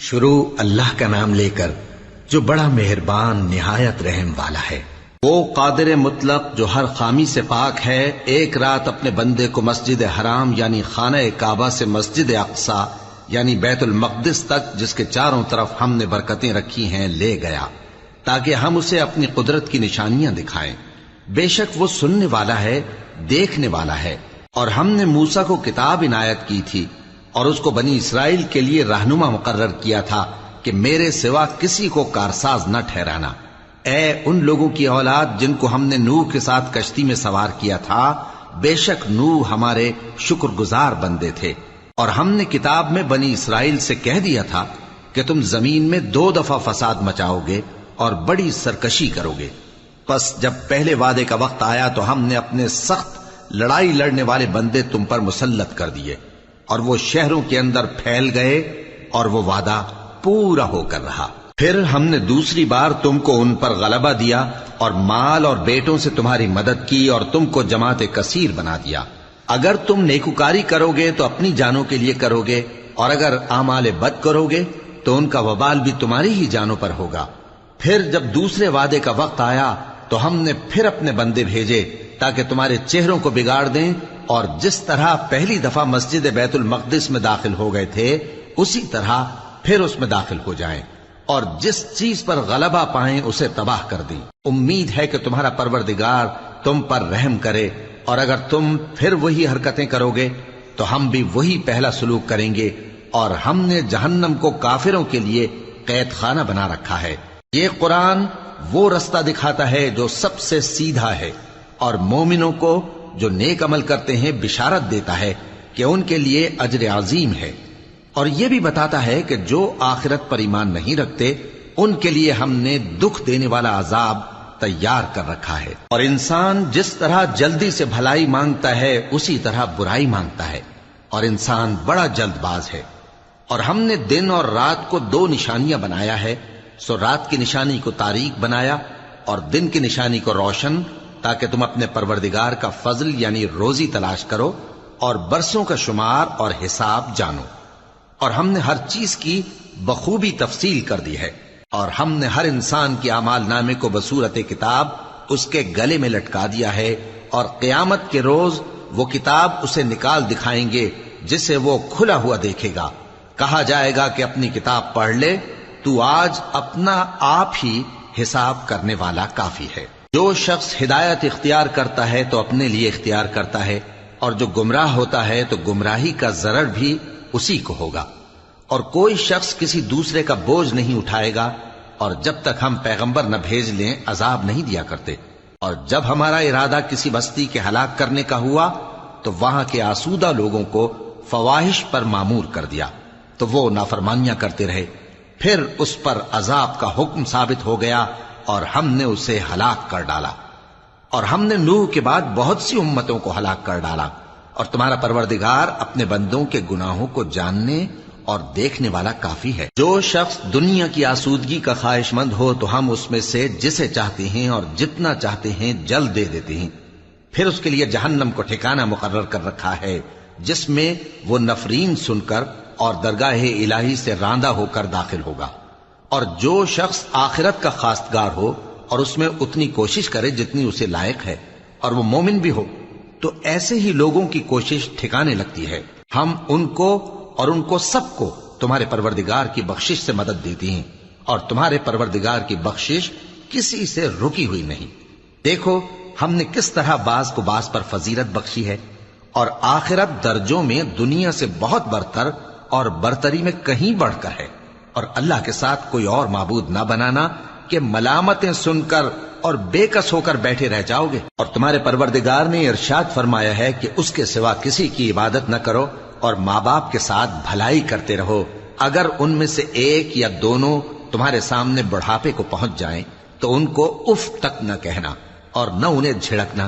شروع اللہ کا نام لے کر جو بڑا مہربان نہایت رحم والا ہے۔ وہ قادر مطلق جو ہر خامی سے پاک ہے، ایک رات اپنے بندے کو مسجد حرام یعنی خانہ کعبہ سے مسجد اقصی یعنی بیت المقدس تک، جس کے چاروں طرف ہم نے برکتیں رکھی ہیں، لے گیا تاکہ ہم اسے اپنی قدرت کی نشانیاں دکھائیں۔ بے شک وہ سننے والا ہے، دیکھنے والا ہے۔ اور ہم نے موسیٰ کو کتاب عنایت کی تھی اور اس کو بنی اسرائیل کے لیے رہنما مقرر کیا تھا کہ میرے سوا کسی کو کارساز نہ ٹھہرانا۔ اے ان لوگوں کی اولاد جن کو ہم نے نوح کے ساتھ کشتی میں سوار کیا تھا، بے شک نوح ہمارے شکر گزار بندے تھے۔ اور ہم نے کتاب میں بنی اسرائیل سے کہہ دیا تھا کہ تم زمین میں 2 دفعہ فساد مچاؤ گے اور بڑی سرکشی کرو گے۔ پس جب پہلے وعدے کا وقت آیا تو ہم نے اپنے سخت لڑائی لڑنے والے بندے تم پر مسلط کر دیے، اور وہ شہروں کے اندر پھیل گئے اور وہ وعدہ پورا ہو کر رہا۔ پھر ہم نے دوسری بار تم کو ان پر غلبہ دیا اور مال اور بیٹوں سے تمہاری مدد کی اور تم کو جماعت کثیر بنا دیا۔ اگر تم نیکوکاری کرو گے تو اپنی جانوں کے لیے کرو گے، اور اگر اعمال بد کرو گے تو ان کا وبال بھی تمہاری ہی جانوں پر ہوگا۔ پھر جب دوسرے وعدے کا وقت آیا تو ہم نے پھر اپنے بندے بھیجے تاکہ تمہارے چہروں کو بگاڑ دیں، اور جس طرح پہلی دفعہ مسجد بیت المقدس میں داخل ہو گئے تھے اسی طرح پھر اس میں داخل ہو جائیں، اور جس چیز پر غلبہ پائیں اسے تباہ کر دیں۔ امید ہے کہ تمہارا پروردگار تم پر رحم کرے، اور اگر تم پھر وہی حرکتیں کرو گے تو ہم بھی وہی پہلا سلوک کریں گے، اور ہم نے جہنم کو کافروں کے لیے قید خانہ بنا رکھا ہے۔ یہ قرآن وہ رستہ دکھاتا ہے جو سب سے سیدھا ہے، اور مومنوں کو جو نیک عمل کرتے ہیں بشارت دیتا ہے کہ ان کے لیے اجر عظیم ہے، اور یہ بھی بتاتا ہے کہ جو آخرت پر ایمان نہیں رکھتے ان کے لیے ہم نے دکھ دینے والا عذاب تیار کر رکھا ہے۔ اور انسان جس طرح جلدی سے بھلائی مانگتا ہے اسی طرح برائی مانگتا ہے، اور انسان بڑا جلد باز ہے۔ اور ہم نے دن اور رات کو 2 نشانیاں بنایا ہے، سو رات کی نشانی کو تاریک بنایا اور دن کی نشانی کو روشن، تاکہ تم اپنے پروردگار کا فضل یعنی روزی تلاش کرو اور برسوں کا شمار اور حساب جانو۔ اور ہم نے ہر چیز کی بخوبی تفصیل کر دی ہے، اور ہم نے ہر انسان کے اعمال نامے کو بصورت کتاب اس کے گلے میں لٹکا دیا ہے، اور قیامت کے روز وہ کتاب اسے نکال دکھائیں گے جسے وہ کھلا ہوا دیکھے گا۔ کہا جائے گا کہ اپنی کتاب پڑھ لے، تو آج اپنا آپ ہی حساب کرنے والا کافی ہے۔ جو شخص ہدایت اختیار کرتا ہے تو اپنے لیے اختیار کرتا ہے، اور جو گمراہ ہوتا ہے تو گمراہی کا ضرر بھی اسی کو ہوگا۔ اور کوئی شخص کسی دوسرے کا بوجھ نہیں اٹھائے گا، اور جب تک ہم پیغمبر نہ بھیج لیں عذاب نہیں دیا کرتے۔ اور جب ہمارا ارادہ کسی بستی کے ہلاک کرنے کا ہوا تو وہاں کے آسودہ لوگوں کو فواحش پر مامور کر دیا، تو وہ نافرمانیاں کرتے رہے۔ پھر اس پر عذاب کا حکم ثابت ہو گیا اور ہم نے اسے ہلاک کر ڈالا۔ اور ہم نے نوح کے بعد بہت سی امتوں کو ہلاک کر ڈالا، اور تمہارا پروردگار اپنے بندوں کے گناہوں کو جاننے اور دیکھنے والا کافی ہے۔ جو شخص دنیا کی آسودگی کا خواہش مند ہو تو ہم اس میں سے جسے چاہتے ہیں اور جتنا چاہتے ہیں جلد دے دیتے ہیں۔ پھر اس کے لیے جہنم کو ٹھکانہ مقرر کر رکھا ہے، جس میں وہ نفرین سن کر اور درگاہ الہی سے راندہ ہو کر داخل ہوگا۔ اور جو شخص آخرت کا خواستگار ہو اور اس میں اتنی کوشش کرے جتنی اسے لائق ہے، اور وہ مومن بھی ہو، تو ایسے ہی لوگوں کی کوشش ٹھکانے لگتی ہے۔ ہم ان کو اور ان کو سب کو تمہارے پروردگار کی بخشش سے مدد دیتی ہیں، اور تمہارے پروردگار کی بخشش کسی سے رکی ہوئی نہیں۔ دیکھو ہم نے کس طرح بعض کو بعض پر فضیلت بخشی ہے، اور آخرت درجوں میں دنیا سے بہت برتر اور برتری میں کہیں بڑھ کر ہے۔ اور اللہ کے ساتھ کوئی اور معبود نہ بنانا کہ ملامتیں سن کر اور بے کس ہو کر بیٹھے رہ جاؤ گے۔ اور تمہارے پروردگار نے ارشاد فرمایا ہے کہ اس کے سوا کسی کی عبادت نہ کرو، اور ماں باپ کے ساتھ بھلائی کرتے رہو۔ اگر ان میں سے ایک یا دونوں تمہارے سامنے بڑھاپے کو پہنچ جائیں تو ان کو اف تک نہ کہنا، اور نہ انہیں جھڑکنا،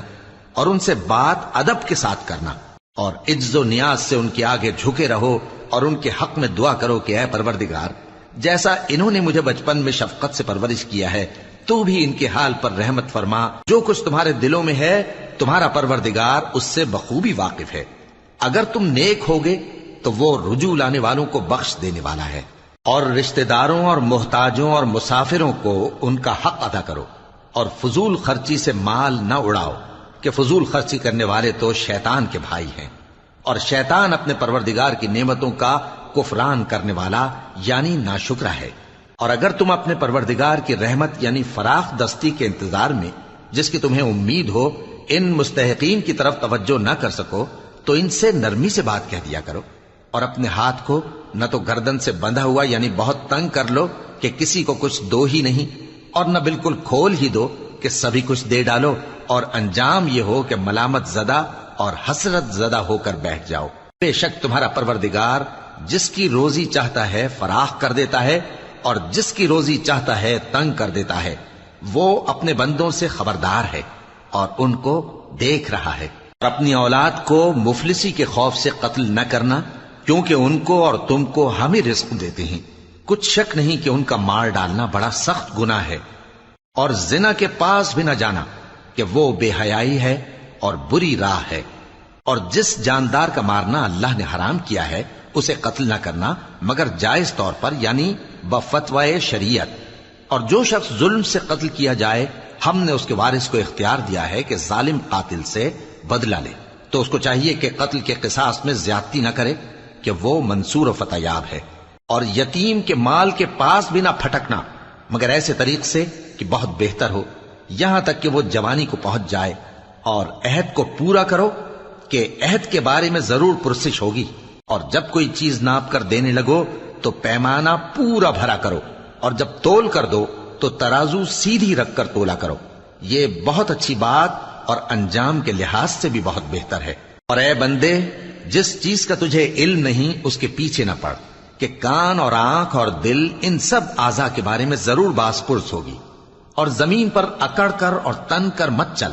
اور ان سے بات ادب کے ساتھ کرنا، اور عجز و نیاز سے ان کے آگے جھکے رہو، اور ان کے حق میں دعا کرو کہ اے پروردگار، جیسا انہوں نے مجھے بچپن میں شفقت سے پرورش کیا ہے، تو بھی ان کے حال پر رحمت فرما۔ جو کچھ تمہارے دلوں میں ہے تمہارا پروردگار اس سے بخوبی واقف ہے۔ اگر تم نیک ہوگے تو وہ رجوع لانے والوں کو بخش دینے والا ہے۔ اور رشتہ داروں اور محتاجوں اور مسافروں کو ان کا حق ادا کرو، اور فضول خرچی سے مال نہ اڑاؤ کہ فضول خرچی کرنے والے تو شیطان کے بھائی ہیں، اور شیطان اپنے پروردگار کی نعمتوں کا کفران کرنے والا یعنی ناشکرا ہے۔ اور اگر تم اپنے پروردگار کی رحمت یعنی فراخ دستی کے انتظار میں جس کی تمہیں امید ہو ان مستحقین کی طرف توجہ نہ کر سکو تو ان سے نرمی سے بات کہہ دیا کرو، اور اپنے ہاتھ کو نہ تو گردن سے بندھا ہوا یعنی بہت تنگ کر لو کہ کسی کو کچھ دو ہی نہیں، اور نہ بالکل کھول ہی دو کہ سبھی کچھ دے ڈالو، اور انجام یہ ہو کہ ملامت زدہ اور حسرت زدہ ہو کر بیٹھ جاؤ۔ بے شک تمہارا پروردگار جس کی روزی چاہتا ہے فراخ کر دیتا ہے، اور جس کی روزی چاہتا ہے تنگ کر دیتا ہے۔ وہ اپنے بندوں سے خبردار ہے اور ان کو دیکھ رہا ہے۔ اور اپنی اولاد کو مفلسی کے خوف سے قتل نہ کرنا، کیونکہ ان کو اور تم کو ہم ہی رزق دیتے ہیں، کچھ شک نہیں کہ ان کا مار ڈالنا بڑا سخت گناہ ہے۔ اور زنا کے پاس بھی نہ جانا کہ وہ بے حیائی ہے اور بری راہ ہے۔ اور جس جاندار کا مارنا اللہ نے حرام کیا ہے اسے قتل نہ کرنا مگر جائز طور پر یعنی بفتوائے شریعت۔ اور جو شخص ظلم سے قتل کیا جائے ہم نے اس کے وارث کو اختیار دیا ہے کہ ظالم قاتل سے بدلہ لے، تو اس کو چاہیے کہ قتل کے قصاص میں زیادتی نہ کرے کہ وہ منصور و فتح یاب ہے۔ اور یتیم کے مال کے پاس بھی نہ پھٹکنا مگر ایسے طریق سے کہ بہت بہتر ہو، یہاں تک کہ وہ جوانی کو پہنچ جائے۔ اور عہد کو پورا کرو کہ عہد کے بارے میں ضرور پرسش ہوگی، اور جب کوئی چیز ناپ کر دینے لگو تو پیمانہ پورا بھرا کرو، اور جب تول کر دو تو ترازو سیدھی رکھ کر تولا کرو، یہ بہت اچھی بات اور انجام کے لحاظ سے بھی بہت بہتر ہے۔ اور اے بندے جس چیز کا تجھے علم نہیں اس کے پیچھے نہ پڑ کہ کان اور آنکھ اور دل ان سب اعضاء کے بارے میں ضرور باس پرس ہوگی۔ اور زمین پر اکڑ کر اور تن کر مت چل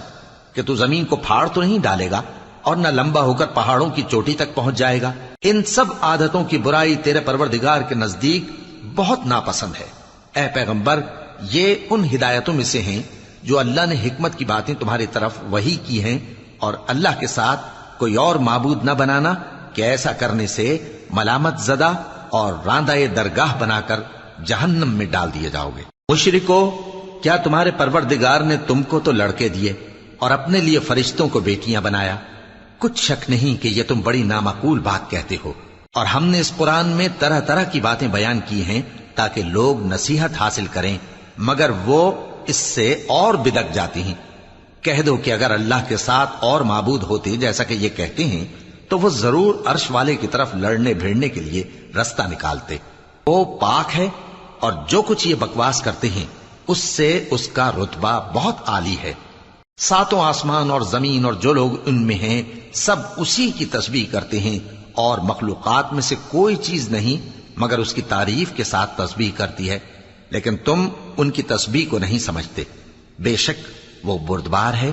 کہ تو زمین کو پھاڑ تو نہیں ڈالے گا اور نہ لمبا ہو کر پہاڑوں کی چوٹی تک پہنچ جائے گا۔ ان سب عادتوں کی برائی تیرے پروردگار کے نزدیک بہت ناپسند ہے۔ اے پیغمبر یہ ان ہدایتوں میں سے ہیں جو اللہ نے حکمت کی باتیں تمہاری طرف وحی کی ہیں، اور اللہ کے ساتھ کوئی اور معبود نہ بنانا کہ ایسا کرنے سے ملامت زدہ اور راندہ درگاہ بنا کر جہنم میں ڈال دیے جاؤ گے۔ مشرکو، کیا تمہارے پروردگار نے تم کو تو لڑکے دیے اور اپنے لیے فرشتوں کو بیٹیاں بنایا؟ کچھ شک نہیں کہ یہ تم بڑی نامعقول بات کہتے ہو، اور ہم نے اس قرآن میں طرح طرح کی باتیں بیان کی ہیں تاکہ لوگ نصیحت حاصل کریں، مگر وہ اس سے اور بدک جاتی ہیں۔ کہہ دو کہ اگر اللہ کے ساتھ اور معبود ہوتے جیسا کہ یہ کہتے ہیں تو وہ ضرور عرش والے کی طرف لڑنے بھیڑنے کے لیے رستہ نکالتے۔ وہ پاک ہے اور جو کچھ یہ بکواس کرتے ہیں اس سے اس کا رتبہ بہت عالی ہے۔ ساتوں آسمان اور زمین اور جو لوگ ان میں ہیں سب اسی کی تسبیح کرتے ہیں، اور مخلوقات میں سے کوئی چیز نہیں مگر اس کی تعریف کے ساتھ تسبیح کرتی ہے، لیکن تم ان کی تسبیح کو نہیں سمجھتے۔ بے شک وہ بردبار ہے،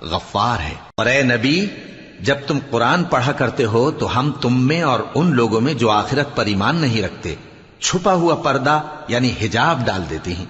غفار ہے۔ اور اے نبی جب تم قرآن پڑھا کرتے ہو تو ہم تم میں اور ان لوگوں میں جو آخرت پر ایمان نہیں رکھتے چھپا ہوا پردہ یعنی حجاب ڈال دیتے ہیں،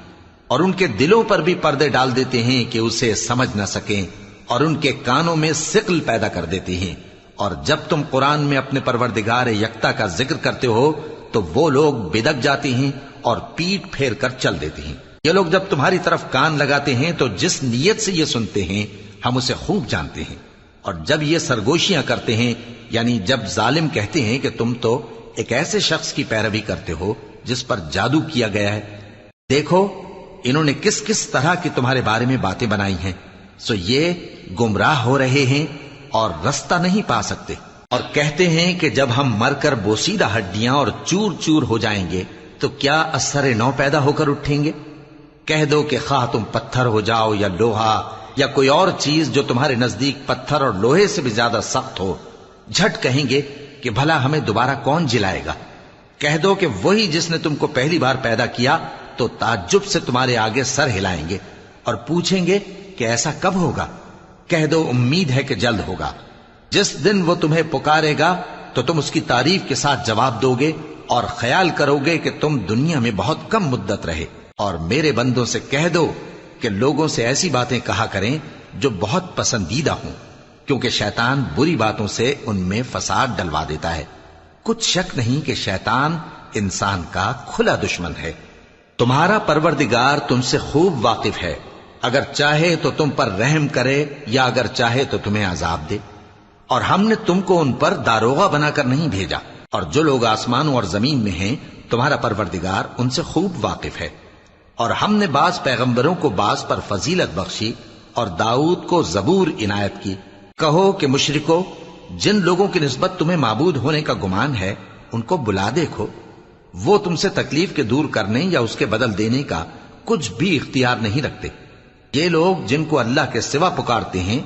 اور ان کے دلوں پر بھی پردے ڈال دیتے ہیں کہ اسے سمجھ نہ سکیں، اور ان کے کانوں میں ثقل پیدا کر دیتے ہیں۔ اور جب تم قرآن میں اپنے پروردگار یکتا کا ذکر کرتے ہو تو وہ لوگ بدک جاتے ہیں اور پیٹ پھیر کر چل دیتے ہیں۔ یہ لوگ جب تمہاری طرف کان لگاتے ہیں تو جس نیت سے یہ سنتے ہیں ہم اسے خوب جانتے ہیں، اور جب یہ سرگوشیاں کرتے ہیں یعنی جب ظالم کہتے ہیں کہ تم تو ایک ایسے شخص کی پیروی کرتے ہو جس پر جادو کیا گیا ہے، دیکھو انہوں نے کس کس طرح کی تمہارے بارے میں باتیں بنائی ہیں، سو یہ گمراہ ہو رہے ہیں اور رستہ نہیں پا سکتے۔ اور کہتے ہیں کہ جب ہم مر کر بوسیدہ ہڈیاں اور چور چور ہو جائیں گے تو کیا اثر نو پیدا ہو کر اٹھیں گے؟ کہہ دو کہ خواہ تم پتھر ہو جاؤ یا لوہا یا کوئی اور چیز جو تمہارے نزدیک پتھر اور لوہے سے بھی زیادہ سخت ہو، جھٹ کہیں گے کہ بھلا ہمیں دوبارہ کون جلائے گا؟ کہہ دو کہ وہی جس نے تم کو پہلی بار پیدا کیا تو تعجب سے تمہارے آگے سر ہلائیں گے اور پوچھیں گے کہ ایسا کب ہوگا؟ کہہ دو امید ہے کہ جلد ہوگا۔ جس دن وہ تمہیں پکارے گا تو تم اس کی تعریف کے ساتھ جواب دو گے اور خیال کرو گے کہ تم دنیا میں بہت کم مدت رہے۔ اور میرے بندوں سے کہہ دو کہ لوگوں سے ایسی باتیں کہا کریں جو بہت پسندیدہ ہوں، کیونکہ شیطان بری باتوں سے ان میں فساد ڈلوا دیتا ہے۔ کچھ شک نہیں کہ شیطان انسان کا کھلا دشمن ہے۔ تمہارا پروردگار تم سے خوب واقف ہے، اگر چاہے تو تم پر رحم کرے یا اگر چاہے تو تمہیں عذاب دے، اور ہم نے تم کو ان پر داروغہ بنا کر نہیں بھیجا، اور جو لوگ آسمانوں اور زمین میں ہیں تمہارا پروردگار ان سے خوب واقف ہے۔ اور ہم نے بعض پیغمبروں کو بعض پر فضیلت بخشی اور داؤد کو زبور عنایت کی۔ کہو کہ مشرکو، جن لوگوں کی نسبت تمہیں معبود ہونے کا گمان ہے ان کو بلا دیکھو، وہ تم سے تکلیف کے دور کرنے یا اس کے بدل دینے کا کچھ بھی اختیار نہیں رکھتے۔ یہ لوگ جن کو اللہ کے سوا پکارتے ہیں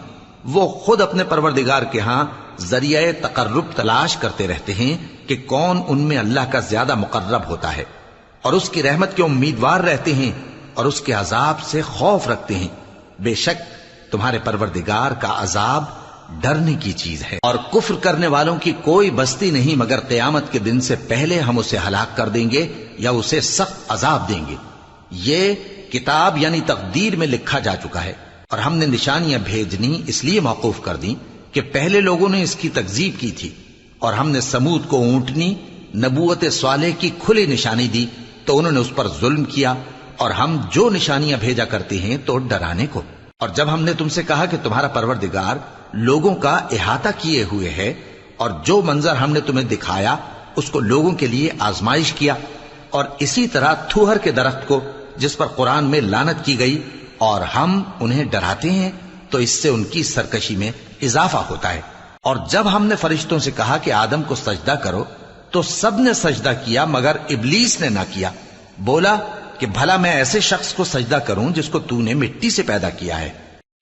وہ خود اپنے پروردگار کے ہاں ذریعہ تقرب تلاش کرتے رہتے ہیں کہ کون ان میں اللہ کا زیادہ مقرب ہوتا ہے، اور اس کی رحمت کے امیدوار رہتے ہیں اور اس کے عذاب سے خوف رکھتے ہیں۔ بے شک تمہارے پروردگار کا عذاب ڈرنے کی چیز ہے، اور کفر کرنے والوں کی کوئی بستی نہیں مگر قیامت کے دن سے پہلے ہم اسے ہلاک کر دیں گے یا اسے سخت عذاب دیں گے۔ یہ کتاب یعنی تقدیر میں لکھا جا چکا ہے، اور ہم نے نشانیاں بھیجنی اس لیے موقوف کر دیں کہ پہلے لوگوں نے اس کی تکذیب کی تھی، اور ہم نے سمود کو اونٹنی نبوت صالح کی کھلی نشانی دی تو انہوں نے اس پر ظلم کیا، اور ہم جو نشانیاں بھیجا کرتے ہیں تو ڈرانے کو۔ اور جب ہم نے تم سے کہا کہ تمہارا پروردگار لوگوں کا احاطہ کیے ہوئے ہے، اور جو منظر ہم نے تمہیں دکھایا اس کو لوگوں کے لیے آزمائش کیا، اور اسی طرح تھوہر کے درخت کو جس پر قرآن میں لعنت کی گئی، اور ہم انہیں ڈراتے ہیں تو اس سے ان کی سرکشی میں اضافہ ہوتا ہے۔ اور جب ہم نے فرشتوں سے کہا کہ آدم کو سجدہ کرو تو سب نے سجدہ کیا مگر ابلیس نے نہ کیا، بولا کہ بھلا میں ایسے شخص کو سجدہ کروں جس کو تو نے مٹی سے پیدا کیا ہے۔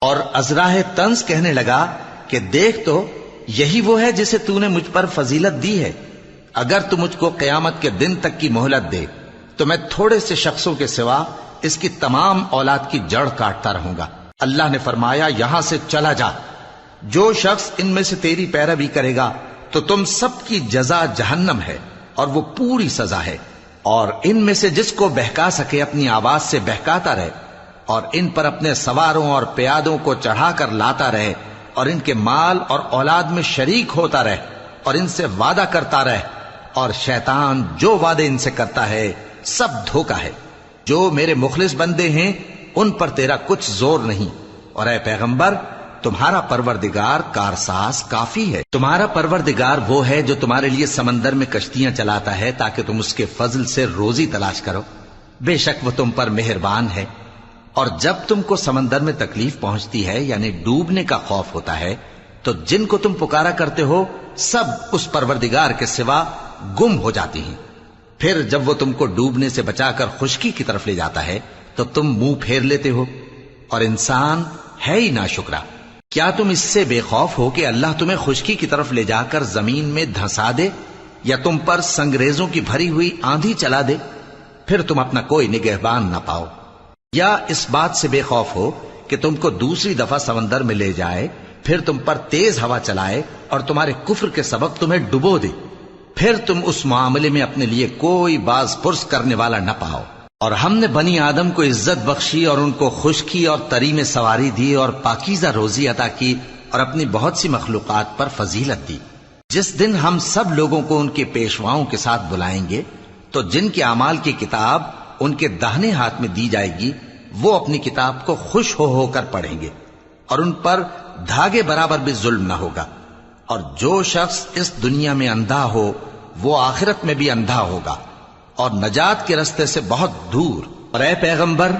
اور ازراہ طنز کہنے لگا کہ دیکھ تو یہی وہ ہے جسے تو نے مجھ پر فضیلت دی ہے، اگر تو مجھ کو قیامت کے دن تک کی مہلت دے تو میں تھوڑے سے شخصوں کے سوا اس کی تمام اولاد کی جڑ کاٹتا رہوں گا۔ اللہ نے فرمایا یہاں سے چلا جا، جو شخص ان میں سے تیری پیروی کرے گا تو تم سب کی جزا جہنم ہے اور وہ پوری سزا ہے، اور ان میں سے جس کو بہکا سکے اپنی آواز سے بہکاتا رہے، اور ان پر اپنے سواروں اور پیادوں کو چڑھا کر لاتا رہے، اور ان کے مال اور اولاد میں شریک ہوتا رہے، اور ان سے وعدہ کرتا رہے، اور شیطان جو وعدے ان سے کرتا ہے سب دھوکا ہے۔ جو میرے مخلص بندے ہیں ان پر تیرا کچھ زور نہیں، اور اے پیغمبر تمہارا پروردگار کارساز کافی ہے۔ تمہارا پروردگار وہ ہے جو تمہارے لیے سمندر میں کشتیاں چلاتا ہے تاکہ تم اس کے فضل سے روزی تلاش کرو، بے شک وہ تم پر مہربان ہے۔ اور جب تم کو سمندر میں تکلیف پہنچتی ہے یعنی ڈوبنے کا خوف ہوتا ہے تو جن کو تم پکارا کرتے ہو سب اس پروردگار کے سوا گم ہو جاتی ہیں، پھر جب وہ تم کو ڈوبنے سے بچا کر خشکی کی طرف لے جاتا ہے تو تم منہ پھیر لیتے ہو، اور انسان ہے ہی ناشکرا۔ کیا تم اس سے بے خوف ہو کہ اللہ تمہیں خشکی کی طرف لے جا کر زمین میں دھنسا دے یا تم پر سنگریزوں کی بھری ہوئی آندھی چلا دے، پھر تم اپنا کوئی نگہبان نہ پاؤ؟ یا اس بات سے بے خوف ہو کہ تم کو دوسری دفعہ سمندر میں لے جائے، پھر تم پر تیز ہوا چلائے اور تمہارے کفر کے سبب تمہیں ڈبو دے، پھر تم اس معاملے میں اپنے لیے کوئی باز پرس کرنے والا نہ پاؤ؟ اور ہم نے بنی آدم کو عزت بخشی اور ان کو خشکی اور تری میں سواری دی اور پاکیزہ روزی عطا کی اور اپنی بہت سی مخلوقات پر فضیلت دی۔ جس دن ہم سب لوگوں کو ان کے پیشواؤں کے ساتھ بلائیں گے تو جن کے اعمال کی کتاب ان کے داہنے ہاتھ میں دی جائے گی وہ اپنی کتاب کو خوش ہو کر پڑھیں گے، اور ان پر دھاگے برابر بھی ظلم نہ ہوگا۔ اور جو شخص اس دنیا میں اندھا ہو وہ آخرت میں بھی اندھا ہوگا اور نجات کے رستے سے بہت دور۔ اور اے پیغمبر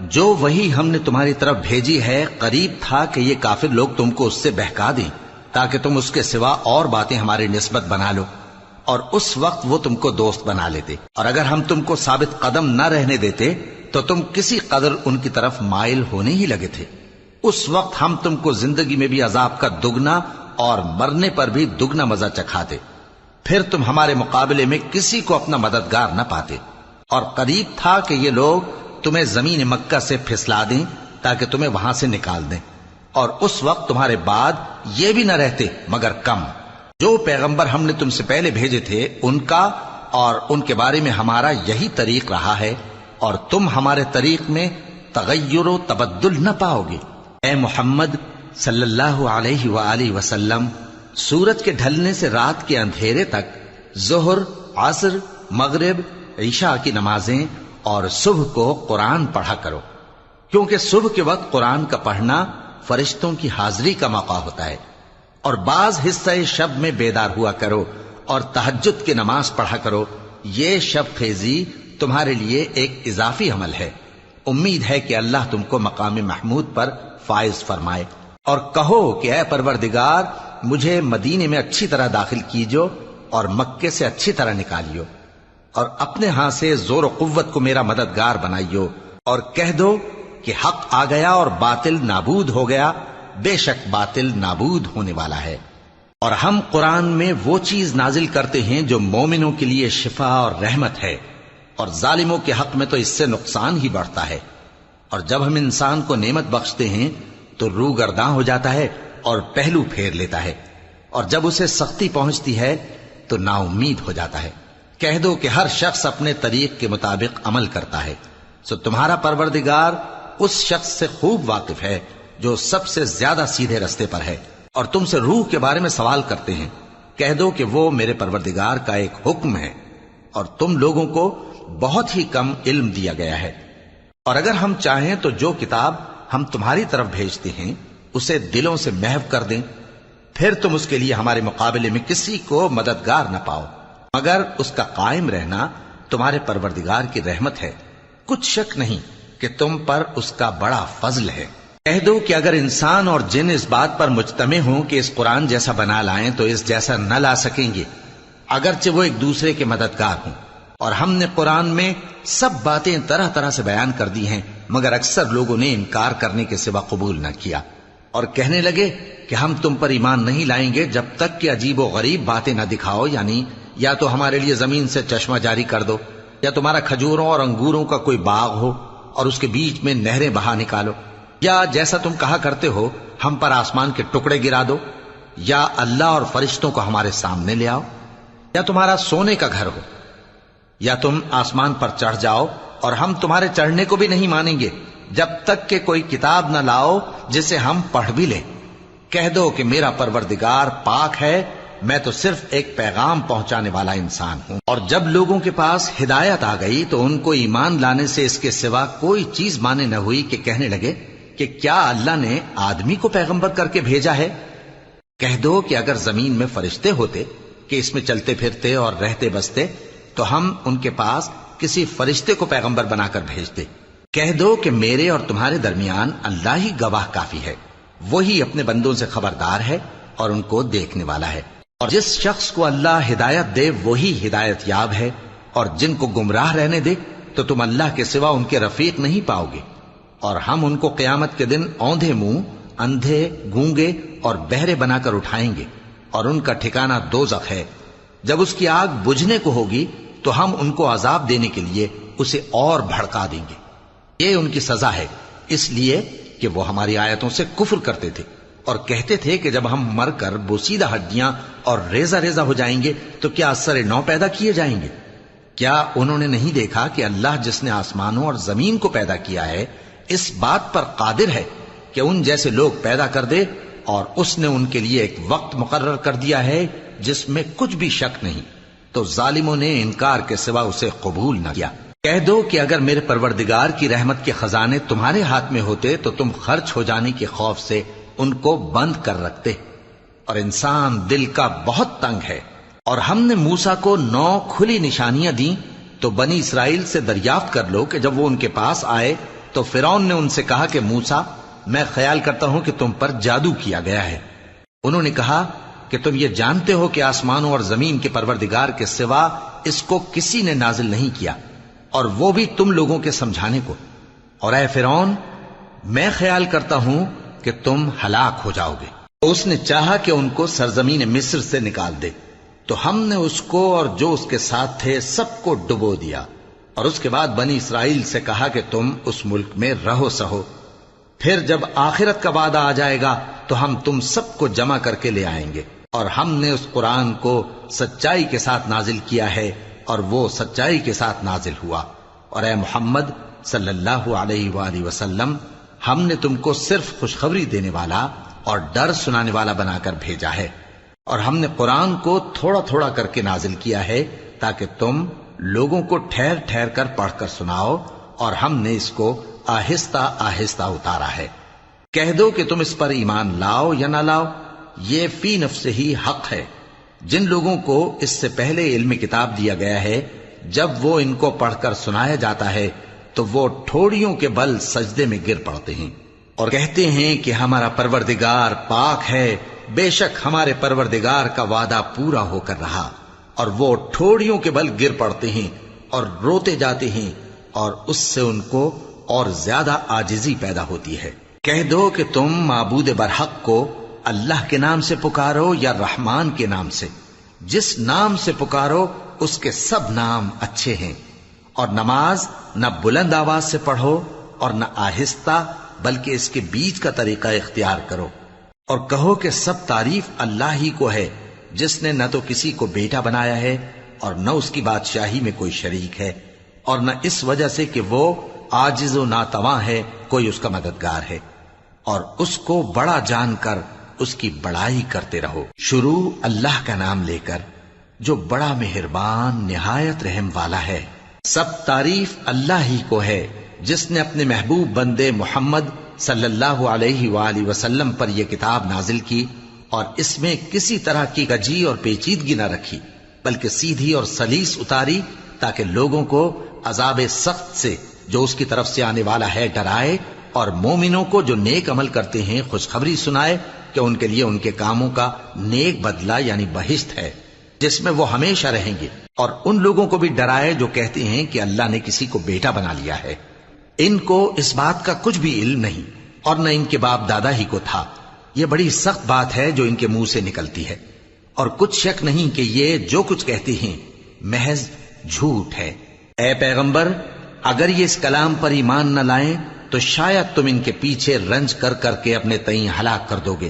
جو وہی ہم نے تمہاری طرف بھیجی ہے قریب تھا کہ یہ کافر لوگ تم کو اس سے بہکا دیں تاکہ تم اس کے سوا اور باتیں ہماری نسبت بنا لو، اور اس وقت وہ تم کو دوست بنا لیتے، اور اگر ہم تم کو ثابت قدم نہ رہنے دیتے تو تم کسی قدر ان کی طرف مائل ہونے ہی لگے تھے۔ اس وقت ہم تم کو زندگی میں بھی عذاب کا دگنا اور مرنے پر بھی دگنا مزہ چکھاتے، پھر تم ہمارے مقابلے میں کسی کو اپنا مددگار نہ پاتے۔ اور قریب تھا کہ یہ لوگ تمہیں زمین مکہ سے پھسلا دیں تاکہ تمہیں وہاں سے نکال دیں، اور اس وقت تمہارے بعد یہ بھی نہ رہتے مگر کم۔ جو پیغمبر ہم نے تم سے پہلے بھیجے تھے ان کا اور ان کے بارے میں ہمارا یہی طریق رہا ہے، اور تم ہمارے طریق میں تغیر و تبدل نہ پاؤ گے۔ اے محمد صلی اللہ علیہ وآلہ وسلم، سورج کے ڈھلنے سے رات کے اندھیرے تک ظہر، عصر، مغرب، عشاء کی نمازیں اور صبح کو قرآن پڑھا کرو، کیونکہ صبح کے وقت قرآن کا پڑھنا فرشتوں کی حاضری کا موقع ہوتا ہے۔ اور بعض حصہ شب میں بیدار ہوا کرو اور تہجد کی نماز پڑھا کرو، یہ شب خیزی تمہارے لیے ایک اضافی عمل ہے۔ امید ہے کہ اللہ تم کو مقام محمود پر فائز فرمائے۔ اور کہو کہ اے پروردگار، مجھے مدینے میں اچھی طرح داخل کیجو اور مکے سے اچھی طرح نکالیو، اور اپنے ہاں سے زور و قوت کو میرا مددگار بنائیو، اور کہہ دو کہ حق آ گیا اور باطل نابود ہو گیا، بے شک باطل نابود ہونے والا ہے۔ اور ہم قرآن میں وہ چیز نازل کرتے ہیں جو مومنوں کے لیے شفا اور رحمت ہے، اور ظالموں کے حق میں تو اس سے نقصان ہی بڑھتا ہے۔ اور جب ہم انسان کو نعمت بخشتے ہیں تو روح گرداں ہو جاتا ہے اور پہلو پھیر لیتا ہے، اور جب اسے سختی پہنچتی ہے تو نا امید ہو جاتا ہے۔ کہہ دو کہ ہر شخص اپنے طریق کے مطابق عمل کرتا ہے، سو تمہارا پروردگار اس شخص سے خوب واقف ہے جو سب سے زیادہ سیدھے رستے پر ہے۔ اور تم سے روح کے بارے میں سوال کرتے ہیں، کہہ دو کہ وہ میرے پروردگار کا ایک حکم ہے، اور تم لوگوں کو بہت ہی کم علم دیا گیا ہے۔ اور اگر ہم چاہیں تو جو کتاب ہم تمہاری طرف بھیجتے ہیں اسے دلوں سے محو کر دیں، پھر تم اس کے لیے ہمارے مقابلے میں کسی کو مددگار نہ پاؤ، مگر اس کا قائم رہنا تمہارے پروردگار کی رحمت ہے، کچھ شک نہیں کہ تم پر اس کا بڑا فضل ہے۔ کہہ دو کہ اگر انسان اور جن اس بات پر مجتمع ہوں کہ اس قرآن جیسا بنا لائیں تو اس جیسا نہ لا سکیں گے، اگرچہ وہ ایک دوسرے کے مددگار ہوں۔ اور ہم نے قرآن میں سب باتیں طرح طرح سے بیان کر دی ہیں، مگر اکثر لوگوں نے انکار کرنے کے سوا قبول نہ کیا، اور کہنے لگے کہ ہم تم پر ایمان نہیں لائیں گے جب تک کہ عجیب و غریب باتیں نہ دکھاؤ، یعنی یا تو ہمارے لیے زمین سے چشمہ جاری کر دو، یا تمہارا کھجوروں اور انگوروں کا کوئی باغ ہو اور اس کے بیچ میں نہریں بہا نکالو، یا جیسا تم کہا کرتے ہو ہم پر آسمان کے ٹکڑے گرا دو، یا اللہ اور فرشتوں کو ہمارے سامنے لے آؤ، یا تمہارا سونے کا گھر ہو، یا تم آسمان پر چڑھ جاؤ، اور ہم تمہارے چڑھنے کو بھی نہیں مانیں گے جب تک کہ کوئی کتاب نہ لاؤ جسے ہم پڑھ بھی لیں۔ کہہ دو کہ میرا پروردگار پاک ہے، میں تو صرف ایک پیغام پہنچانے والا انسان ہوں۔ اور جب لوگوں کے پاس ہدایت آ گئی تو ان کو ایمان لانے سے اس کے سوا کوئی چیز مانے نہ ہوئی کہ کہنے لگے کہ کیا اللہ نے آدمی کو پیغمبر کر کے بھیجا ہے؟ کہہ دو کہ اگر زمین میں فرشتے ہوتے کہ اس میں چلتے پھرتے اور رہتے بستے تو ہم ان کے پاس کسی فرشتے کو پیغمبر بنا کر بھیجتے۔ کہہ دو کہ میرے اور تمہارے درمیان اللہ ہی گواہ کافی ہے، وہی اپنے بندوں سے خبردار ہے اور ان کو دیکھنے والا ہے۔ اور جس شخص کو اللہ ہدایت دے وہی ہدایت یاب ہے، اور جن کو گمراہ رہنے دے تو تم اللہ کے سوا ان کے رفیق نہیں پاؤ گے۔ اور ہم ان کو قیامت کے دن اوندھے منہ، اندھے، گونگے اور بہرے بنا کر اٹھائیں گے، اور ان کا ٹھکانہ دوزخ ہے۔ جب اس کی آگ بجھنے کو ہوگی تو ہم ان کو عذاب دینے کے لیے اسے اور بھڑکا دیں گے۔ یہ ان کی سزا ہے، اس لیے کہ وہ ہماری آیتوں سے کفر کرتے تھے، اور کہتے تھے کہ جب ہم مر کر بوسیدہ ہڈیاں اور ریزہ ریزہ ہو جائیں گے تو کیا اثر نو پیدا کیے جائیں گے؟ کیا انہوں نے نہیں دیکھا کہ اللہ جس نے آسمانوں اور زمین کو پیدا کیا ہے اس بات پر قادر ہے کہ ان جیسے لوگ پیدا کر دے، اور اس نے ان کے لیے ایک وقت مقرر کر دیا ہے جس میں کچھ بھی شک نہیں، تو ظالموں نے انکار کے سوا اسے قبول نہ کیا۔ کہہ دو کہ اگر میرے پروردگار کی رحمت کے خزانے تمہارے ہاتھ میں ہوتے تو تم خرچ ہو جانے کے خوف سے ان کو بند کر رکھتے، اور انسان دل کا بہت تنگ ہے۔ اور ہم نے موسیٰ کو 9 کھلی نشانیاں دیں تو بنی اسرائیل سے دریافت کر لو کہ جب وہ ان کے پاس آئے تو فرعون نے ان سے کہا کہ موسیٰ، میں خیال کرتا ہوں کہ تم پر جادو کیا گیا ہے۔ انہوں نے کہا کہ تم یہ جانتے ہو کہ آسمانوں اور زمین کے پروردگار کے سوا اس کو کسی نے نازل نہیں کیا، اور وہ بھی تم لوگوں کے سمجھانے کو۔ اور اے فرعون، میں خیال کرتا ہوں کہ تم ہلاک ہو جاؤ گے۔ اس نے چاہا کہ ان کو سرزمین مصر سے نکال دے، تو ہم نے اس کو اور جو اس کے ساتھ تھے سب کو ڈبو دیا، اور اس کے بعد بنی اسرائیل سے کہا کہ تم اس ملک میں رہو سہو، پھر جب آخرت کا وعدہ آ جائے گا تو ہم تم سب کو جمع کر کے لے آئیں گے۔ اور ہم نے اس قرآن کو سچائی کے ساتھ نازل کیا ہے، اور وہ سچائی کے ساتھ نازل ہوا۔ اور اے محمد صلی اللہ علیہ وآلہ وسلم، ہم نے تم کو صرف خوشخبری دینے والا اور ڈر سنانے والا بنا کر بھیجا ہے، اور ہم نے قرآن کو تھوڑا تھوڑا کر کے نازل کیا ہے تاکہ تم لوگوں کو ٹھہر ٹھہر کر پڑھ کر سناؤ، اور ہم نے اس کو آہستہ آہستہ اتارا ہے۔ کہہ دو کہ تم اس پر ایمان لاؤ یا نہ لاؤ، یہ فی نفسہ ہی حق ہے۔ جن لوگوں کو اس سے پہلے علم کتاب دیا گیا ہے، جب وہ ان کو پڑھ کر سنایا جاتا ہے تو وہ ٹھوڑیوں کے بل سجدے میں گر پڑتے ہیں اور کہتے ہیں کہ ہمارا پروردگار پاک ہے، بے شک ہمارے پروردگار کا وعدہ پورا ہو کر رہا، اور وہ ٹھوڑیوں کے بل گر پڑتے ہیں اور روتے جاتے ہیں، اور اس سے ان کو اور زیادہ عاجزی پیدا ہوتی ہے۔ کہہ دو کہ تم معبود برحق کو اللہ کے نام سے پکارو یا رحمان کے نام سے، جس نام سے پکارو اس کے سب نام اچھے ہیں، اور نماز نہ بلند آواز سے پڑھو اور نہ آہستہ، بلکہ اس کے بیچ کا طریقہ اختیار کرو، اور کہو کہ سب تعریف اللہ ہی کو ہے، جس نے نہ تو کسی کو بیٹا بنایا ہے اور نہ اس کی بادشاہی میں کوئی شریک ہے، اور نہ اس وجہ سے کہ وہ عاجز و ناتواں ہے کوئی اس کا مددگار ہے، اور اس کو بڑا جان کر اس کی بڑائی کرتے رہو۔ شروع اللہ کا نام لے کر جو بڑا مہربان نہایت رحم والا ہے۔ سب تعریف اللہ ہی کو ہے جس نے اپنے محبوب بندے محمد صلی اللہ علیہ وآلہ وسلم پر یہ کتاب نازل کی، اور اس میں کسی طرح کی کجی اور پیچیدگی نہ رکھی، بلکہ سیدھی اور سلیس اتاری، تاکہ لوگوں کو عذاب سخت سے جو اس کی طرف سے آنے والا ہے ڈرائے، اور مومنوں کو جو نیک عمل کرتے ہیں خوشخبری سنائے کہ ان کے لیے ان کے کاموں کا نیک بدلہ یعنی بہشت ہے، جس میں وہ ہمیشہ رہیں گے، اور ان لوگوں کو بھی ڈرائے جو کہتے ہیں کہ اللہ نے کسی کو بیٹا بنا لیا ہے۔ ان کو اس بات کا کچھ بھی علم نہیں، اور نہ ان کے باپ دادا ہی کو تھا۔ یہ بڑی سخت بات ہے جو ان کے منہ سے نکلتی ہے، اور کچھ شک نہیں کہ یہ جو کچھ کہتے ہیں محض جھوٹ ہے۔ اے پیغمبر، اگر یہ اس کلام پر ایمان نہ لائیں تو شاید تم ان کے پیچھے رنج کر کر کے اپنے تئیں ہلاک کر دو گے۔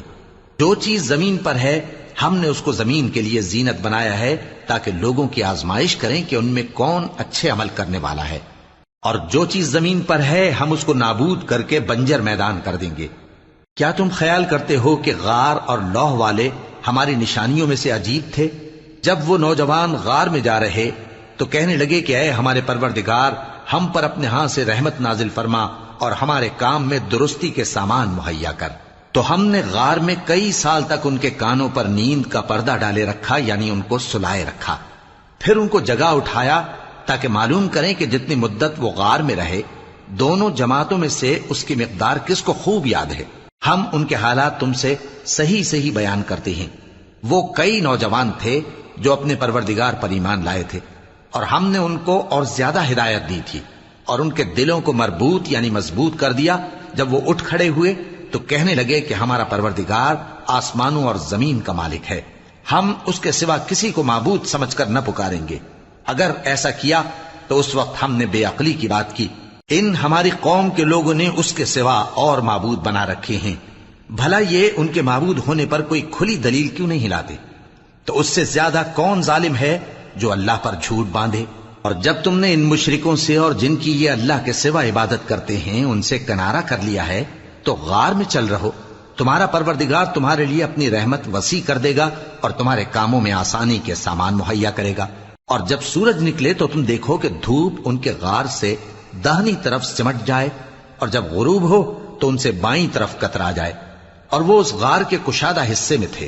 جو چیز زمین پر ہے ہم نے اس کو زمین کے لیے زینت بنایا ہے، تاکہ لوگوں کی آزمائش کریں کہ ان میں کون اچھے عمل کرنے والا ہے، اور جو چیز زمین پر ہے ہم اس کو نابود کر کے بنجر میدان کر دیں گے۔ کیا تم خیال کرتے ہو کہ غار اور لوح والے ہماری نشانیوں میں سے عجیب تھے؟ جب وہ نوجوان غار میں جا رہے تو کہنے لگے کہ اے ہمارے پروردگار، ہم پر اپنے ہاں سے رحمت نازل فرما اور ہمارے کام میں درستی کے سامان مہیا کر۔ تو ہم نے غار میں کئی سال تک ان کے کانوں پر نیند کا پردہ ڈالے رکھا، یعنی ان کو سلائے رکھا، پھر ان کو جگا اٹھایا تاکہ معلوم کریں کہ جتنی مدت وہ غار میں رہے دونوں جماعتوں میں سے اس کی مقدار کس کو خوب یاد ہے۔ ہم ان کے حالات تم سے صحیح صحیح بیان کرتے ہیں۔ وہ کئی نوجوان تھے جو اپنے پروردگار پر ایمان لائے تھے، اور ہم نے ان کو اور زیادہ ہدایت دی تھی، اور ان کے دلوں کو مربوط یعنی مضبوط کر دیا۔ جب وہ اٹھ کھڑے ہوئے تو کہنے لگے کہ ہمارا پروردگار آسمانوں اور زمین کا مالک ہے، ہم اس کے سوا کسی کو معبود سمجھ کر نہ پکاریں گے۔ اگر ایسا کیا تو اس وقت ہم نے بے عقلی کی بات کی۔ ان ہماری قوم کے لوگوں نے اس کے سوا اور معبود بنا رکھے ہیں، بھلا یہ ان کے معبود ہونے پر کوئی کھلی دلیل کیوں نہیں لاتے؟ تو اس سے زیادہ کون ظالم ہے جو اللہ پر جھوٹ باندھے؟ اور جب تم نے ان مشرکوں سے اور جن کی یہ اللہ کے سوا عبادت کرتے ہیں ان سے کنارہ کر لیا ہے تو غار میں چل رہو، تمہارا پروردگار تمہارے لیے اپنی رحمت وسیع کر دے گا اور تمہارے کاموں میں آسانی کے سامان مہیا کرے گا۔ اور جب سورج نکلے تو تم دیکھو کہ دھوپ ان کے غار سے داہنی طرف سمٹ جائے، اور جب غروب ہو تو ان سے بائیں طرف کترا جائے، اور وہ اس غار کے کشادہ حصے میں تھے۔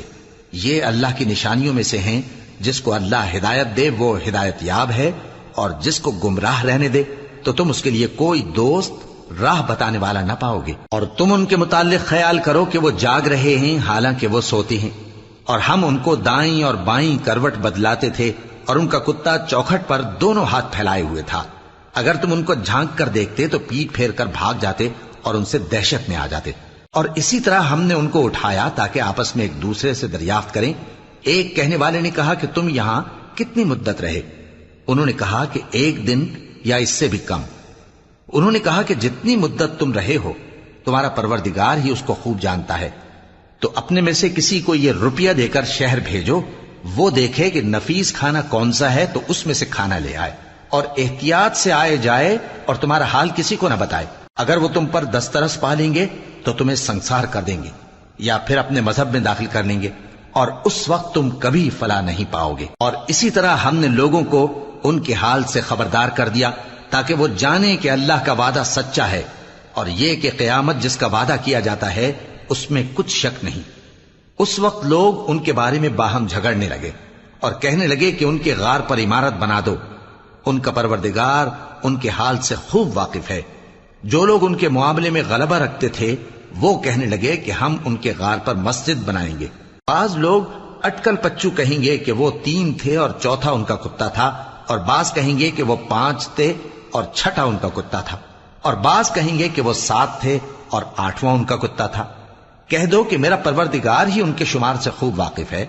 یہ اللہ کی نشانیوں میں سے ہیں، جس کو اللہ ہدایت دے وہ ہدایت یاب ہے، اور جس کو گمراہ رہنے دے تو تم اس کے لیے کوئی دوست راہ بتانے والا نہ پاؤ گے۔ اور تم ان کے متعلق خیال کرو کہ وہ جاگ رہے ہیں حالانکہ وہ سوتے ہیں، اور ہم ان کو دائیں اور بائیں کروٹ بدلاتے تھے، اور ان کا کتا چوکھٹ پر دونوں ہاتھ پھیلائے ہوئے تھا۔ اگر تم ان کو جھانک کر دیکھتے تو پیٹ پھیر کر بھاگ جاتے اور ان سے دہشت میں آ جاتے۔ اور اسی طرح ہم نے ان کو اٹھایا تاکہ آپس میں ایک دوسرے سے دریافت کریں۔ ایک کہنے والے نے کہا کہ تم یہاں کتنی مدت رہے؟ انہوں نے کہا کہ 1 دن یا اس سے بھی کم۔ انہوں نے کہا کہ جتنی مدت تم رہے ہو تمہارا پروردگار ہی اس کو خوب جانتا ہے، تو اپنے میں سے کسی کو یہ روپیہ دے کر شہر بھیجو، وہ دیکھے کہ نفیس کھانا کون سا ہے تو اس میں سے کھانا لے آئے، اور احتیاط سے آئے جائے اور تمہارا حال کسی کو نہ بتائے۔ اگر وہ تم پر دسترس پا لیں گے تو تمہیں سنسار کر دیں گے یا پھر اپنے مذہب میں داخل کر لیں گے، اور اس وقت تم کبھی فلاح نہیں پاؤ گے۔ اور اسی طرح ہم نے لوگوں کو ان کے حال سے خبردار کر دیا تاکہ وہ جانیں کہ اللہ کا وعدہ سچا ہے اور یہ کہ قیامت جس کا وعدہ کیا جاتا ہے اس میں کچھ شک نہیں۔ اس وقت لوگ ان کے بارے میں باہم جھگڑنے لگے اور کہنے لگے کہ ان کے غار پر عمارت بنا دو۔ ان کا پروردگار ان کے حال سے خوب واقف ہے۔ جو لوگ ان کے معاملے میں غلبہ رکھتے تھے وہ کہنے لگے کہ ہم ان کے غار پر مسجد بنائیں گے۔ بعض لوگ اٹکل پچو کہیں گے کہ وہ 3 تھے اور چوتھا ان کا کتا تھا، اور بعض کہیں گے کہ وہ 5 تھے اور چھٹا ان کا کتا تھا، اور بعض کہیں گے کہ وہ 7 تھے اور 8واں ان کا کتا تھا۔ کہہ دو کہ میرا پروردگار ہی ان کے شمار سے خوب واقف ہے۔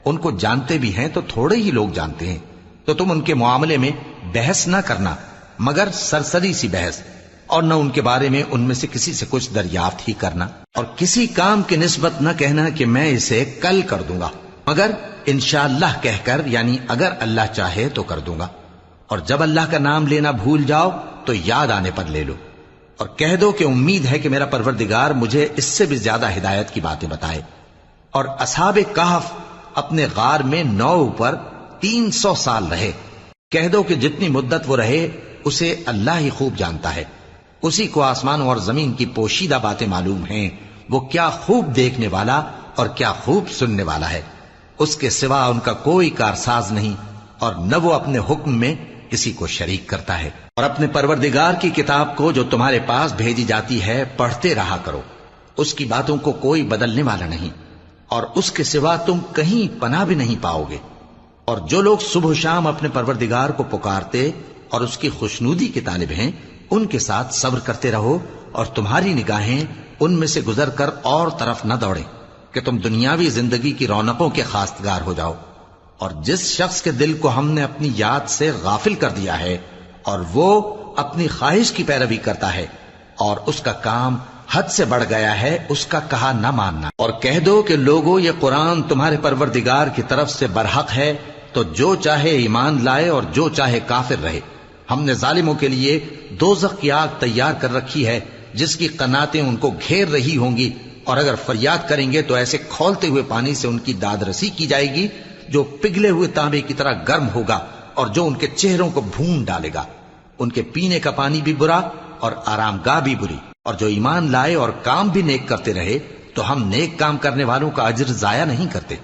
ان کو جانتے بھی ہیں تو تھوڑے ہی لوگ جانتے ہیں، تو تم ان کے معاملے میں بحث نہ کرنا مگر سرسری سی بحث، اور نہ ان کے بارے میں ان میں سے کسی سے کچھ دریافت ہی کرنا، اور کسی کام کی نسبت نہ کہنا کہ میں اسے کل کر دوں گا، مگر انشاءاللہ کہہ کر، یعنی اگر اللہ چاہے تو کر دوں گا۔ اور جب اللہ کا نام لینا بھول جاؤ تو یاد آنے پر لے لو، اور کہہ دو کہ امید ہے کہ میرا پروردگار مجھے اس سے بھی زیادہ ہدایت کی باتیں بتائے۔ اور اصحاب کہف اپنے غار میں 9 پر 300 سال رہے۔ کہہ دو کہ جتنی مدت وہ رہے اسے اللہ ہی خوب جانتا ہے، اسی کو آسمانوں اور زمین کی پوشیدہ باتیں معلوم ہیں، وہ کیا خوب دیکھنے والا اور کیا خوب سننے والا ہے۔ اس کے سوا ان کا کوئی کارساز نہیں، اور نہ وہ اپنے حکم میں کسی کو شریک کرتا ہے۔ اور اپنے پروردگار کی کتاب کو جو تمہارے پاس بھیجی جاتی ہے پڑھتے رہا کرو، اس کی باتوں کو کوئی بدلنے والا نہیں، اور اس کے سوا تم کہیں پناہ بھی نہیں پاؤ گے۔ اور جو لوگ صبح و شام اپنے پروردگار کو پکارتے اور اس کی خوشنودی کے طالب ہیں، ان کے ساتھ صبر کرتے رہو، اور تمہاری نگاہیں ان میں سے گزر کر اور طرف نہ دوڑیں کہ تم دنیاوی زندگی کی رونقوں کے خواستگار ہو جاؤ۔ اور جس شخص کے دل کو ہم نے اپنی یاد سے غافل کر دیا ہے اور وہ اپنی خواہش کی پیروی کرتا ہے اور اس کا کام حد سے بڑھ گیا ہے، اس کا کہا نہ ماننا۔ اور کہہ دو کہ لوگوں، یہ قرآن تمہارے پروردگار کی طرف سے برحق ہے، تو جو چاہے ایمان لائے اور جو چاہے کافر رہے۔ ہم نے ظالموں کے لیے دوزخ کی آگ تیار کر رکھی ہے جس کی قناتیں ان کو گھیر رہی ہوں گی، اور اگر فریاد کریں گے تو ایسے کھولتے ہوئے پانی سے ان کی داد رسی کی جائے گی جو پگھلے ہوئے تانبے کی طرح گرم ہوگا اور جو ان کے چہروں کو بھون ڈالے گا۔ ان کے پینے کا پانی بھی برا اور آرام گاہ بھی بری۔ اور جو ایمان لائے اور کام بھی نیک کرتے رہے تو ہم نیک کام کرنے والوں کا اجر ضائع نہیں کرتے۔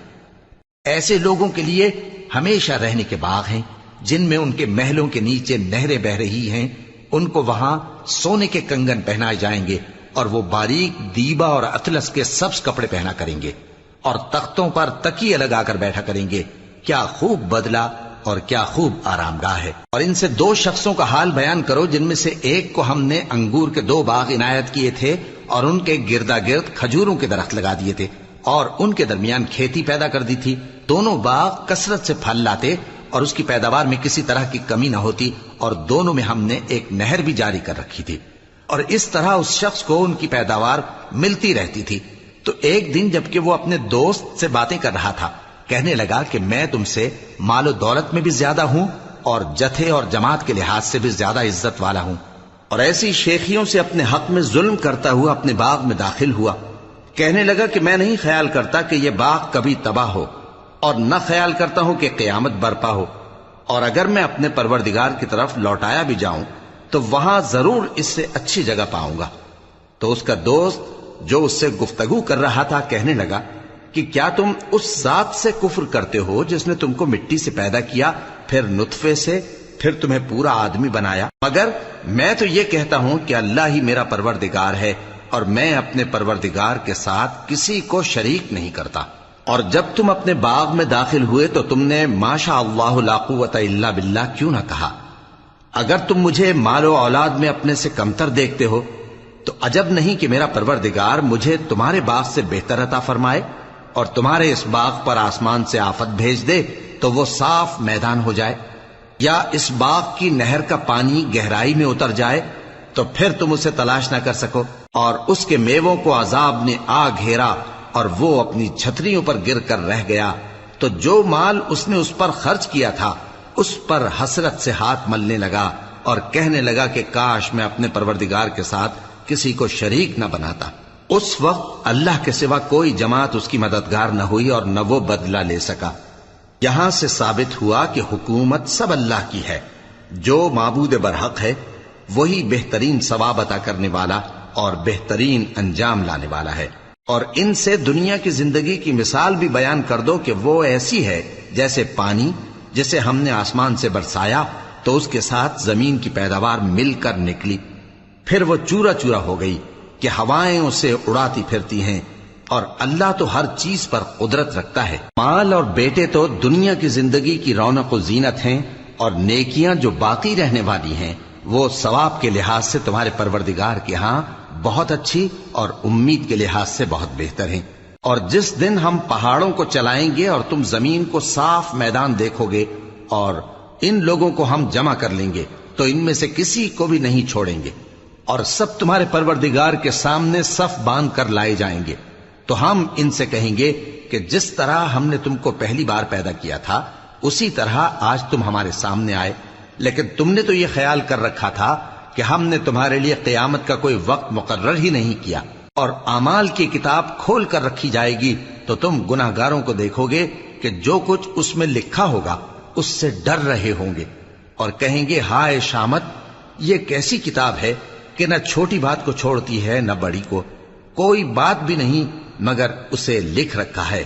ایسے لوگوں کے لیے ہمیشہ رہنے کے باغ ہیں جن میں ان کے محلوں کے نیچے نہریں بہ رہی ہیں، ان کو وہاں سونے کے کنگن پہنائے جائیں گے، اور وہ باریک دیبا اور اطلس کے سبز کپڑے پہنا کریں گے، اور تختوں پر تکیے لگا کر بیٹھا کریں گے۔ کیا خوب بدلہ اور کیا خوب آرام گاہ ہے۔ اور ان سے 2 شخصوں کا حال بیان کرو جن میں سے ایک کو ہم نے انگور کے 2 باغ عنایت کیے تھے اور ان کے گردا گرد کھجوروں کے درخت لگا دیے تھے اور ان کے درمیان کھیتی پیدا کر دی تھی۔ دونوں باغ کثرت سے پھل لاتے اور اس کی پیداوار میں کسی طرح کی کمی نہ ہوتی، اور دونوں میں ہم نے ایک نہر بھی جاری کر رکھی تھی، اور اس طرح اس شخص کو ان کی پیداوار ملتی رہتی تھی۔ تو ایک دن جبکہ وہ اپنے دوست سے باتیں کر رہا تھا، کہنے لگا کہ میں تم سے مال و دولت میں بھی زیادہ ہوں اور جتھے اور جماعت کے لحاظ سے بھی زیادہ عزت والا ہوں، اور ایسی شیخیوں سے اپنے حق میں ظلم کرتا ہوا اپنے باغ میں داخل ہوا۔ کہنے لگا کہ میں نہیں خیال کرتا کہ یہ باغ کبھی تباہ ہو، اور نہ خیال کرتا ہوں کہ قیامت برپا ہو، اور اگر میں اپنے پروردگار کی طرف لوٹایا بھی جاؤں تو وہاں ضرور اس سے اچھی جگہ پاؤں گا۔ تو اس کا دوست جو اس سے گفتگو کر رہا تھا کہنے لگا کہ کیا تم اس ذات سے کفر کرتے ہو جس نے تم کو مٹی سے پیدا کیا، پھر نطفے سے، پھر تمہیں پورا آدمی بنایا؟ مگر میں تو یہ کہتا ہوں کہ اللہ ہی میرا پروردگار ہے، اور میں اپنے پروردگار کے ساتھ کسی کو شریک نہیں کرتا۔ اور جب تم اپنے باغ میں داخل ہوئے تو تم نے ما شاء اللہ لا قوت الا باللہ کیوں نہ کہا؟ اگر تم مجھے مال و اولاد میں اپنے سے کمتر دیکھتے ہو تو عجب نہیں کہ میرا پروردگار مجھے تمہارے باغ سے بہتر عطا فرمائے اور تمہارے اس باغ پر آسمان سے آفت بھیج دے تو وہ صاف میدان ہو جائے، یا اس باغ کی نہر کا پانی گہرائی میں اتر جائے تو پھر تم اسے تلاش نہ کر سکو، اور اس کے میووں کو عذاب نے آ گھیرا اور وہ اپنی چھتریوں پر گر کر رہ گیا، تو جو مال اس نے اس پر خرچ کیا تھا اس پر حسرت سے ہاتھ ملنے لگا اور کہنے لگا کہ کاش میں اپنے پروردگار کے ساتھ کسی کو شریک نہ بناتا۔ اس وقت اللہ کے سوا کوئی جماعت اس کی مددگار نہ ہوئی اور نہ وہ بدلہ لے سکا۔ یہاں سے ثابت ہوا کہ حکومت سب اللہ کی ہے. جو معبود برحق ہے وہی بہترین ثواب عطا کرنے والا اور بہترین انجام لانے والا ہے. اور ان سے دنیا کی زندگی کی مثال بھی بیان کر دو کہ وہ ایسی ہے جیسے پانی جسے ہم نے آسمان سے برسایا تو اس کے ساتھ زمین کی پیداوار مل کر نکلی، پھر وہ چورا چورا ہو گئی کہ ہوائیں اسے اڑاتی پھرتی ہیں. اور اللہ تو ہر چیز پر قدرت رکھتا ہے. مال اور بیٹے تو دنیا کی زندگی کی رونق و زینت ہیں، اور نیکیاں جو باقی رہنے والی ہیں وہ ثواب کے لحاظ سے تمہارے پروردگار کے ہاں بہت اچھی اور امید کے لحاظ سے بہت بہتر ہیں. اور جس دن ہم پہاڑوں کو چلائیں گے اور تم زمین کو صاف میدان دیکھو گے اور ان لوگوں کو ہم جمع کر لیں گے تو ان میں سے کسی کو بھی نہیں چھوڑیں گے، اور سب تمہارے پروردگار کے سامنے صف باندھ کر لائے جائیں گے. تو ہم ان سے کہیں گے کہ جس طرح ہم نے تم کو پہلی بار پیدا کیا تھا اسی طرح آج تم ہمارے سامنے آئے، لیکن تم نے تو یہ خیال کر رکھا تھا کہ ہم نے تمہارے لیے قیامت کا کوئی وقت مقرر ہی نہیں کیا. اور اعمال کی کتاب کھول کر رکھی جائے گی تو تم گناہگاروں کو دیکھو گے کہ جو کچھ اس میں لکھا ہوگا اس سے ڈر رہے ہوں گے اور کہیں گے ہائے شامت، یہ کیسی کتاب ہے کہ نہ چھوٹی بات کو چھوڑتی ہے نہ بڑی کو، کوئی بات بھی نہیں مگر اسے لکھ رکھا ہے.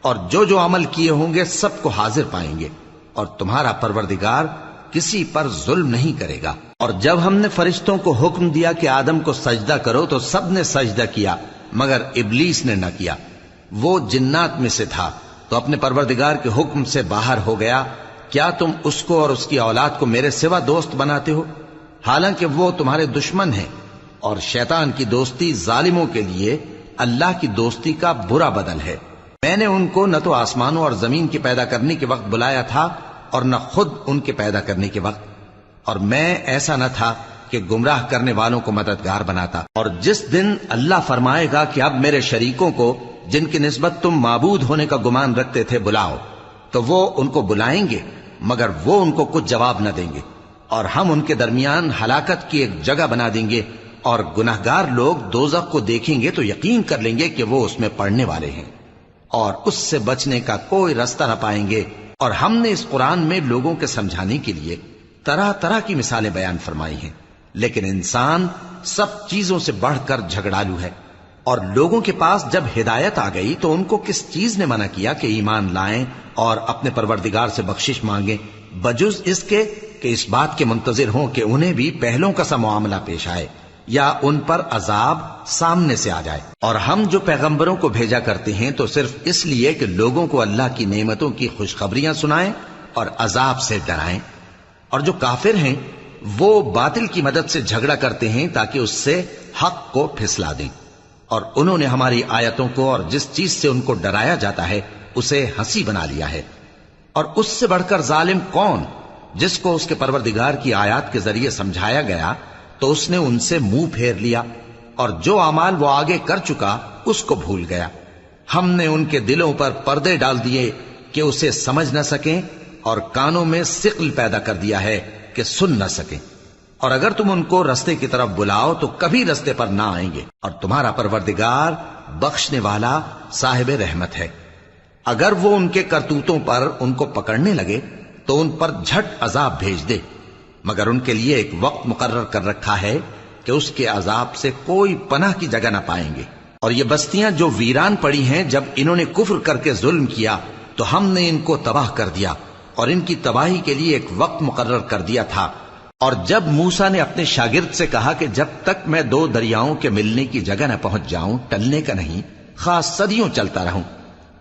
اور جو عمل کیے ہوں گے سب کو حاضر پائیں گے، اور تمہارا پروردگار کسی پر ظلم نہیں کرے گا. اور جب ہم نے فرشتوں کو حکم دیا کہ آدم کو سجدہ کرو تو سب نے سجدہ کیا مگر ابلیس نے نہ کیا. وہ جنات میں سے تھا تو اپنے پروردگار کے حکم سے باہر ہو گیا. کیا تم اس کو اور اس کی اولاد کو میرے سوا دوست بناتے ہو حالانکہ وہ تمہارے دشمن ہیں؟ اور شیطان کی دوستی ظالموں کے لیے اللہ کی دوستی کا برا بدل ہے. میں نے ان کو نہ تو آسمانوں اور زمین کے پیدا کرنے کے وقت بلایا تھا اور نہ خود ان کے پیدا کرنے کے وقت، اور میں ایسا نہ تھا کہ گمراہ کرنے والوں کو مددگار بناتا. اور جس دن اللہ فرمائے گا کہ اب میرے شریکوں کو جن کی نسبت تم معبود ہونے کا گمان رکھتے تھے بلاؤ، تو وہ ان کو بلائیں گے مگر وہ ان کو کچھ جواب نہ دیں گے، اور ہم ان کے درمیان ہلاکت کی ایک جگہ بنا دیں گے. اور گناہگار لوگ دوزخ کو دیکھیں گے تو یقین کر لیں گے کہ وہ اس میں پڑنے والے ہیں اور اس سے بچنے کا کوئی راستہ نہ پائیں گے. اور ہم نے اس قرآن میں لوگوں کے سمجھانے کے لیے طرح طرح کی مثالیں بیان فرمائی ہیں، لیکن انسان سب چیزوں سے بڑھ کر جھگڑالو ہے. اور لوگوں کے پاس جب ہدایت آ گئی تو ان کو کس چیز نے منع کیا کہ ایمان لائیں اور اپنے پروردگار سے بخشش مانگیں، بجز اس کے کہ اس بات کے منتظر ہوں کہ انہیں بھی پہلوں کا سا معاملہ پیش آئے یا ان پر عذاب سامنے سے آ جائے. اور ہم جو پیغمبروں کو بھیجا کرتے ہیں تو صرف اس لیے کہ لوگوں کو اللہ کی نعمتوں کی خوشخبریاں سنائیں اور عذاب سے ڈرائیں. اور جو کافر ہیں وہ باطل کی مدد سے جھگڑا کرتے ہیں تاکہ اس سے حق کو پھسلا دیں. اور انہوں نے ہماری آیتوں کو اور جس چیز سے ان کو ڈرایا جاتا ہے اسے ہنسی بنا لیا ہے. اور اس سے بڑھ کر ظالم کون جس کو اس کے پروردگار کی آیات کے ذریعے سمجھایا گیا تو اس نے ان سے منہ پھیر لیا، اور جو اعمال وہ آگے کر چکا اس کو بھول گیا. ہم نے ان کے دلوں پر پردے ڈال دیے کہ اسے سمجھ نہ سکیں اور کانوں میں ثقل پیدا کر دیا ہے کہ سن نہ سکیں. اور اگر تم ان کو رستے کی طرف بلاؤ تو کبھی رستے پر نہ آئیں گے. اور تمہارا پروردگار بخشنے والا صاحب رحمت ہے. اگر وہ ان کے کرتوتوں پر ان کو پکڑنے لگے تو ان پر جھٹ عذاب بھیج دے، مگر ان کے لیے ایک وقت مقرر کر رکھا ہے کہ اس کے عذاب سے کوئی پناہ کی جگہ نہ پائیں گے. اور یہ بستیاں جو ویران پڑی ہیں جب انہوں نے کفر کر کے ظلم کیا تو ہم نے ان کو تباہ کر دیا اور ان کی تباہی کے لیے ایک وقت مقرر کر دیا تھا. اور جب موسیٰ نے اپنے شاگرد سے کہا کہ جب تک میں دو دریاؤں کے ملنے کی جگہ نہ پہنچ جاؤں ٹلنے کا نہیں، خاص صدیوں چلتا رہوں.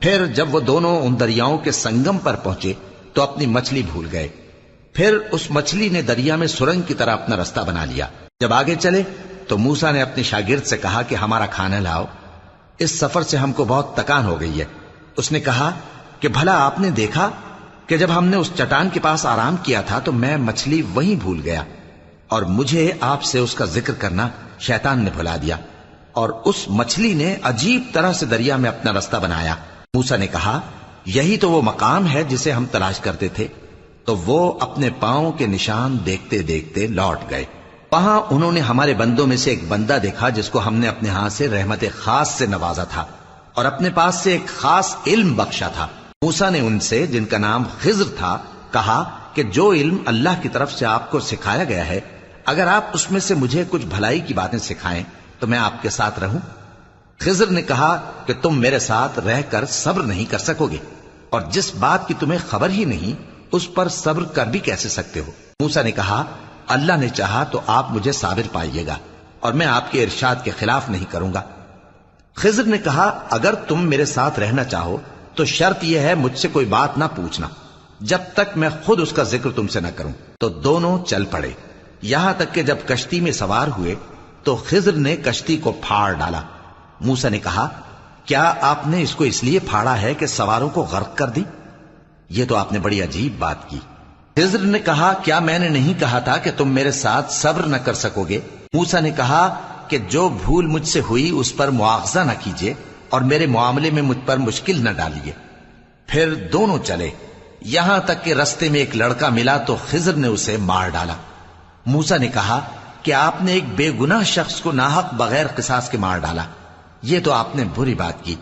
پھر جب وہ دونوں ان دریاؤں کے سنگم پر پہنچے تو اپنی مچھلی بھول گئے. پھر اس مچھلی نے دریا میں سرنگ کی طرح اپنا راستہ بنا لیا. جب آگے چلے تو موسیٰ نے اپنے شاگرد سے کہا کہ ہمارا کھانا لاؤ، اس سفر سے ہم کو بہت تکان ہو گئی ہے. اس نے کہا کہ بھلا آپ نے دیکھا کہ جب ہم نے اس چٹان کے پاس آرام کیا تھا تو میں مچھلی وہیں بھول گیا، اور مجھے آپ سے اس کا ذکر کرنا شیطان نے بھلا دیا، اور اس مچھلی نے عجیب طرح سے دریا میں اپنا راستہ بنایا. موسیٰ نے کہا یہی تو وہ مقام ہے جسے ہم تلاش کرتے تھے. تو وہ اپنے پاؤں کے نشان دیکھتے دیکھتے لوٹ گئے. وہاں انہوں نے ہمارے بندوں میں سے ایک بندہ دیکھا جس کو ہم نے اپنے ہاں سے رحمت خاص سے نوازا تھا اور اپنے پاس سے ایک خاص علم بخشا تھا. موسیٰ نے ان سے، جن کا نام خضر تھا، کہا کہ جو علم اللہ کی طرف سے آپ کو سکھایا گیا ہے، اگر آپ اس میں سے مجھے کچھ بھلائی کی باتیں سکھائیں تو میں آپ کے ساتھ رہوں۔ خضر نے کہا کہ تم میرے ساتھ رہ کر صبر نہیں کر سکو گے، اور جس بات کی تمہیں خبر ہی نہیں اس پر صبر کر بھی کیسے سکتے ہو؟ موسیٰ نے کہا اللہ نے چاہا تو آپ مجھے صابر پائیے گا، اور میں آپ کے ارشاد کے خلاف نہیں کروں گا۔ خضر نے کہا اگر تم میرے ساتھ رہنا چاہو تو شرط یہ ہے مجھ سے کوئی بات نہ پوچھنا جب تک میں خود اس کا ذکر تم سے نہ کروں۔ تو دونوں چل پڑے، یہاں تک کہ جب کشتی میں سوار ہوئے تو خضر نے کشتی کو پھاڑ ڈالا۔ موسیٰ نے کہا کیا آپ نے اس کو اس لیے پھاڑا ہے کہ سواروں کو غرق کر دی؟ یہ تو آپ نے بڑی عجیب بات کی۔ خضر نے کہا کیا میں نے نہیں کہا تھا کہ تم میرے ساتھ صبر نہ کر سکو گے؟ موسیٰ نے کہا کہ جو بھول مجھ سے ہوئی اس پر مواخذہ نہ کیجیے اور میرے معاملے میں مجھ پر مشکل نہ ڈالیے۔ پھر دونوں چلے، یہاں تک کہ رستے میں ایک لڑکا ملا تو خضر نے اسے مار ڈالا۔ موسیٰ نے کہا کہ آپ نے ایک بے گناہ شخص کو ناحق بغیر قصاص کے مار ڈالا، یہ تو آپ نے بری بات کی۔